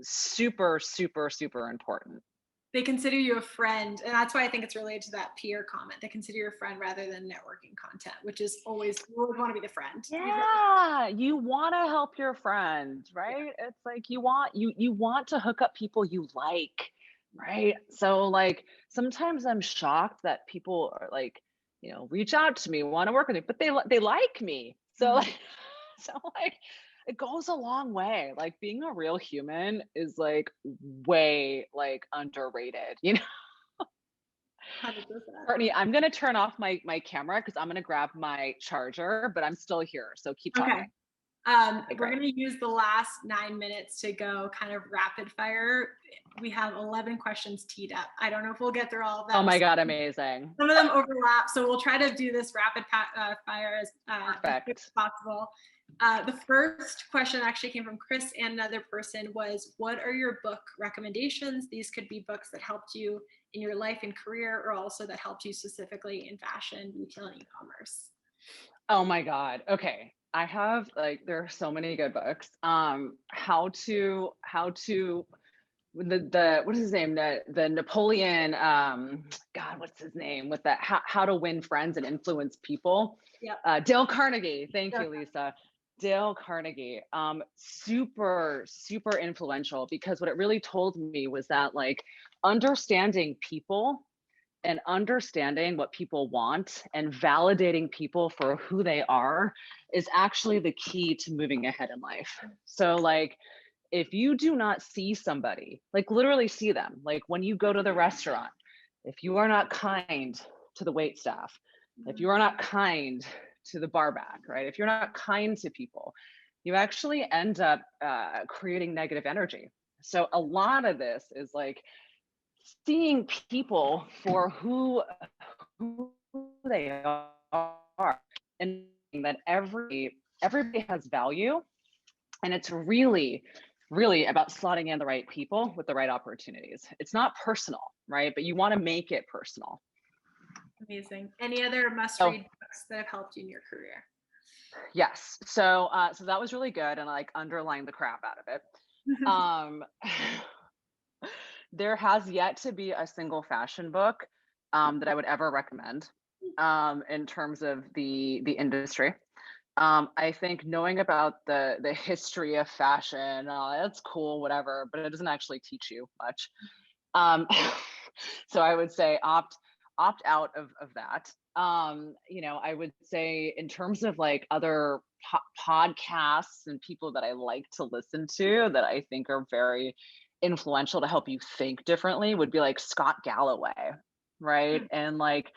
super, super, super important. They consider you a friend, and that's why I think it's related to that peer comment. They consider you a friend rather than networking content, which is always, you always want to be the friend. Yeah, you want to help your friend, right? Yeah. It's like you want to hook up people you like, right? So like sometimes I'm shocked that people are like, you know, reach out to me, want to work with me, but they like me. So like, so like it goes a long way. Like being a real human is like way like underrated, you know? 100%. Courtney, I'm gonna turn off my camera because I'm gonna grab my charger, but I'm still here. So keep talking. We're going to use the last 9 minutes to go kind of rapid fire. We have 11 questions teed up. I don't know if we'll get through all of them. Oh my God, amazing. Some of them overlap, so we'll try to do this rapid fire as quick as possible. The first question actually came from Chris and another person was, what are your book recommendations? These could be books that helped you in your life and career, or also that helped you specifically in fashion, retail, and e-commerce. Oh my God. Okay. I have like, there are so many good books. How to the what is his name? The Napoleon, God, what's his name? With that, how to win friends and influence people. Yeah. Dale Carnegie. Thank you, Lisa. Dale Carnegie. Super, super influential, because what it really told me was that like understanding people and understanding what people want and validating people for who they are is actually the key to moving ahead in life. So like, if you do not see somebody, like literally see them, like when you go to the restaurant, if you are not kind to the wait staff, if you are not kind to the bar back, right? If you're not kind to people, you actually end up creating negative energy. So a lot of this is like seeing people for who they are, and that everybody has value, and it's really about slotting in the right people with the right opportunities. It's not personal, right? But you want to make it personal. Amazing. Any other must-read books that have helped you in your career? Yes. So that was really good, and I like underlined the crap out of it. There has yet to be a single fashion book that I would ever recommend in terms of the industry. I think knowing about the history of fashion, that's cool, whatever, but it doesn't actually teach you much. So I would say opt out of that. You know, I would say in terms of like other podcasts and people that I like to listen to that I think are very influential to help you think differently would be like Scott Galloway, right? And like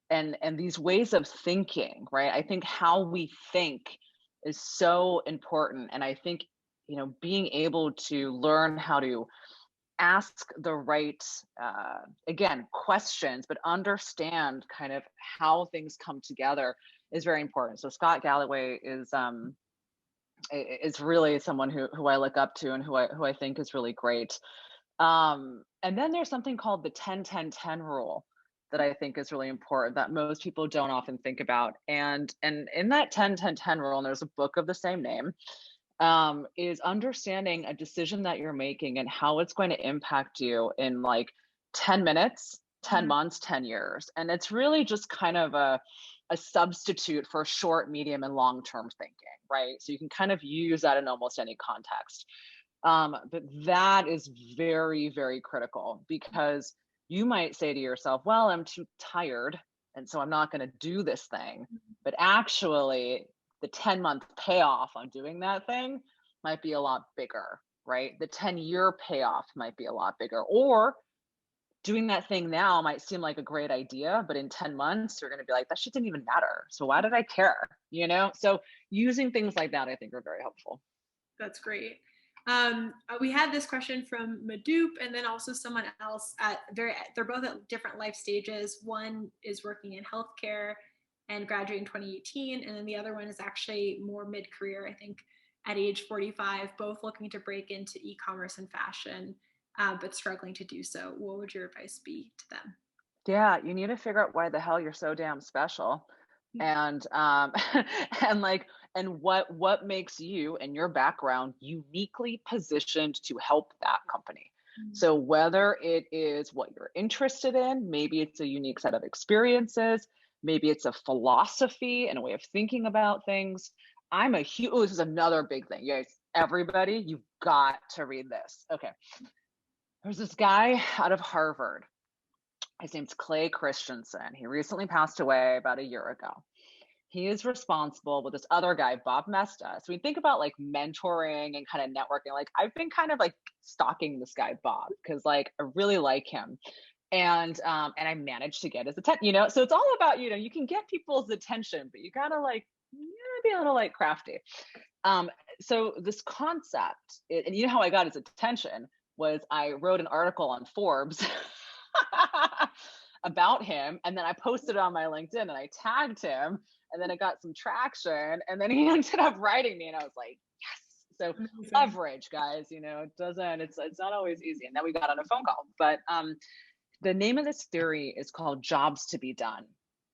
and these ways of thinking, right? I think how we think is so important. And I think, you know, being able to learn how to ask the right again questions, but understand kind of how things come together is very important. So Scott Galloway is really someone who I look up to and who I think is really great. And then there's something called the 10-10-10 rule that I think is really important that most people don't often think about. And in that 10-10-10 rule, and there's a book of the same name, is understanding a decision that you're making and how it's going to impact you in like 10 minutes, 10 months, 10 years. And it's really just kind of a substitute for short, medium, and long-term thinking, right? So you can kind of use that in almost any context. But that is very, very critical, because you might say to yourself, well, I'm too tired, and so I'm not going to do this thing. but actually the 10-month payoff on doing that thing might be a lot bigger, right? The 10-year payoff might be a lot bigger. Or doing that thing now might seem like a great idea, but in 10 months, you're going to be like, that shit didn't even matter. So why did I care? So using things like that, I think, are very helpful. That's great. We had this question from Madoop and then also someone else they're both at different life stages. One is working in healthcare and graduated in 2018. And then the other one is actually more mid-career, I think at age 45, both looking to break into e-commerce and fashion, but struggling to do so. What would your advice be to them? Yeah, you need to figure out why the hell you're so damn special. And and what makes you and your background uniquely positioned to help that company. So whether it is what you're interested in, maybe it's a unique set of experiences, maybe it's a philosophy and a way of thinking about things. This is another big thing. You guys, everybody, you've got to read this. Okay. There's this guy out of Harvard. His name's Clay Christensen. He recently passed away about a year ago. He is responsible with this other guy, Bob Mesta. So we think about like mentoring and kind of networking. Like I've been kind of like stalking this guy, Bob, because like I really like him. And I managed to get his attention, so it's all about, you can get people's attention, but you gotta be a little like crafty. So this concept, and you know how I got his attention was I wrote an article on Forbes about him, and then I posted it on my LinkedIn and I tagged him, and then it got some traction, and then he ended up writing me, and I was like, yes. So leverage, guys, it's not always easy. And then we got on a phone call, but the name of this theory is called jobs to be done.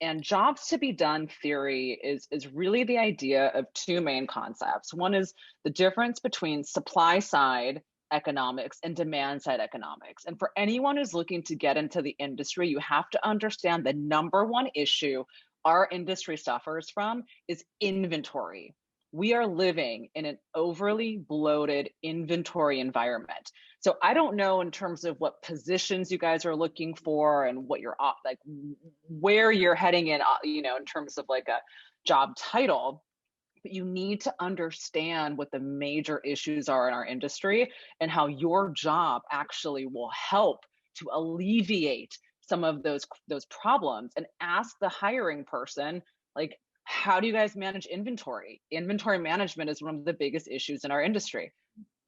And jobs to be done theory is really the idea of two main concepts. One is the difference between supply side economics and demand side economics. And for anyone who's looking to get into the industry, you have to understand the number one issue our industry suffers from is inventory. We are living in an overly bloated inventory environment. So I don't know in terms of what positions you guys are looking for and what you're like, where you're heading in terms of like a job title. But you need to understand what the major issues are in our industry and how your job actually will help to alleviate some of those problems, and ask the hiring person, like, how do you guys manage inventory? Inventory management is one of the biggest issues in our industry.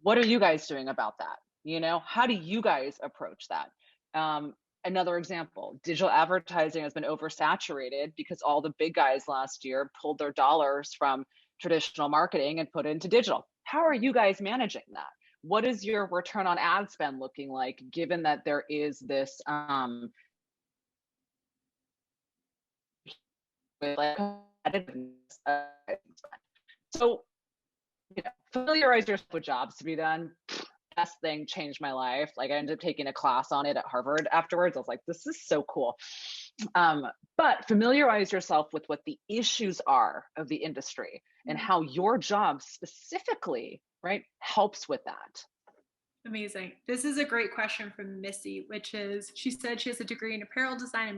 What are you guys doing about that? How do you guys approach that? Another example, digital advertising has been oversaturated because all the big guys last year pulled their dollars from traditional marketing and put it into digital. How are you guys managing that? What is your return on ad spend looking like, given that there is this so familiarize yourself with jobs to be done. Best thing, changed my life. Like I ended up taking a class on it at Harvard afterwards. I was like, this is so cool. But familiarize yourself with what the issues are of the industry and how your job specifically, right, helps with that. Amazing. This is a great question from Missy, which is, she said she has a degree in apparel design and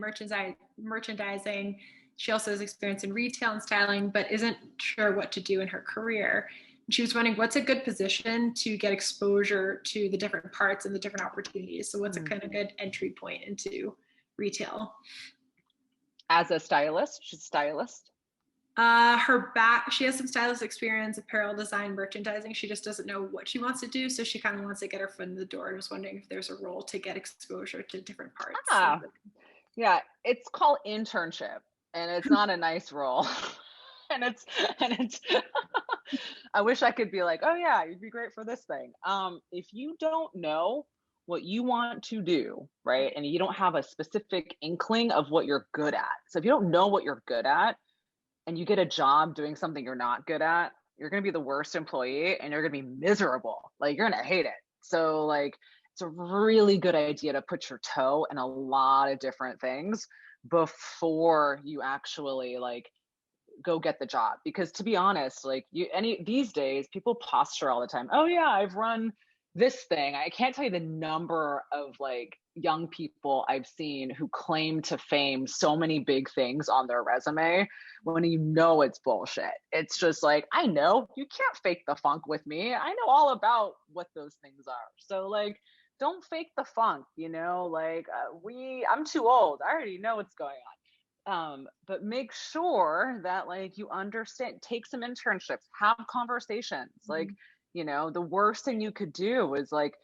merchandising. She also has experience in retail and styling, but isn't sure what to do in her career. She was wondering, what's a good position to get exposure to the different parts and the different opportunities? So what's a kind of good entry point into retail? As a stylist, she's a stylist. She has some stylist experience, apparel design, merchandising. She just doesn't know what she wants to do. So she kind of wants to get her foot in the door. I was wondering if there's a role to get exposure to different parts. Yeah, it's called internship, and it's not a nice role. and it's I wish I could be like, oh yeah, you'd be great for this thing. If you don't know what you want to do, right, and you don't have a specific inkling of what you're good at, so if you don't know what you're good at and you get a job doing something you're not good at, you're going to be the worst employee and you're going to be miserable. Like you're going to hate it. So like it's a really good idea to put your toe in a lot of different things before you actually like go get the job. Because to be honest, like these days people posture all the time. Oh yeah, I've run this thing, I can't tell you the number of like young people I've seen who claim to fame so many big things on their resume when you know it's bullshit. It's just like, I know you can't fake the funk with me. I know all about what those things are. So like, don't fake the funk, you know, like I'm too old. I already know what's going on. But make sure that like you understand, take some internships, have conversations. Like, you know, the worst thing you could do is like,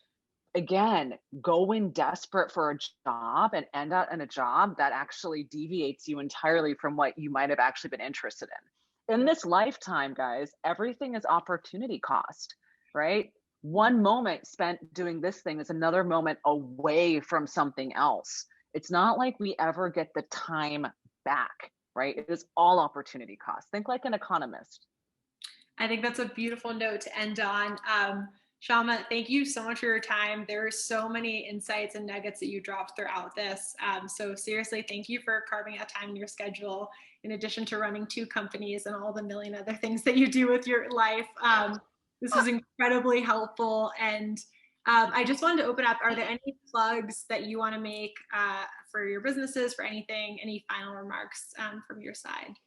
again, go in desperate for a job and end up in a job that actually deviates you entirely from what you might have actually been interested in this lifetime, guys. Everything is opportunity cost, right? One moment spent doing this thing is another moment away from something else. It's not like we ever get the time back, right? It is all opportunity cost. Think like an economist. I think that's a beautiful note to end on. Syama, thank you so much for your time. There are so many insights and nuggets that you dropped throughout this. So seriously, thank you for carving out time in your schedule, in addition to running 2 companies and all the million other things that you do with your life. This was incredibly helpful. And I just wanted to open up, are there any plugs that you want to make for your businesses, for anything, any final remarks from your side?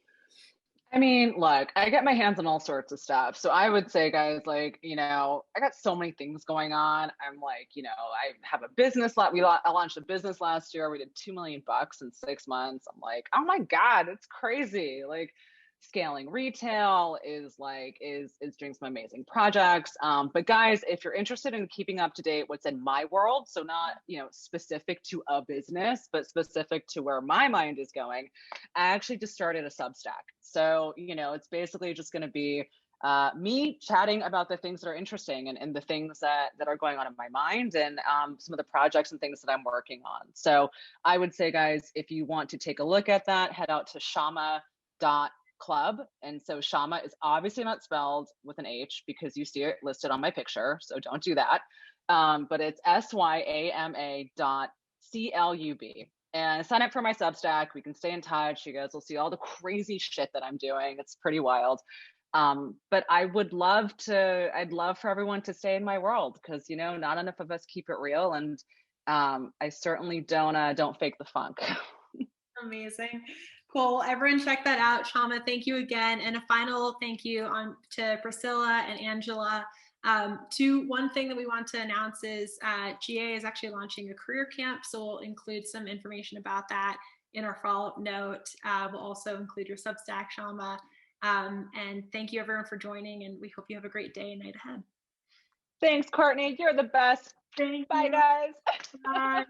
I mean, look, I get my hands on all sorts of stuff. So I would say, guys, like, you know, I got so many things going on. I'm like, you know, I have a business. I launched a business last year. We did $2 million in 6 months. I'm like, oh my God, it's crazy. Like, scaling retail is doing some amazing projects. But guys, if you're interested in keeping up to date what's in my world, so not, you know, specific to a business, but specific to where my mind is going, I actually just started a Substack. So, you know, it's basically just going to be me chatting about the things that are interesting and the things that are going on in my mind, and some of the projects and things that I'm working on. So I would say, guys, if you want to take a look at that, head out to syama.club. And so Syama is obviously not spelled with an H because you see it listed on my picture. So don't do that. But it's SYAMA.CLUB. And sign up for my Substack. We can stay in touch. You guys will see all the crazy shit that I'm doing. It's pretty wild. But I'd love for everyone to stay in my world, because, you know, not enough of us keep it real. And I certainly don't fake the funk. Amazing. Cool. Everyone check that out. Syama, thank you again. And a final thank you to Priscilla and Angela. One thing that we want to announce is GA is actually launching a career camp. So we'll include some information about that in our follow-up note. We'll also include your Substack, Syama. And thank you everyone for joining, and we hope you have a great day and night ahead. Thanks, Courtney. You're the best. Thank Bye, you. guys. Bye.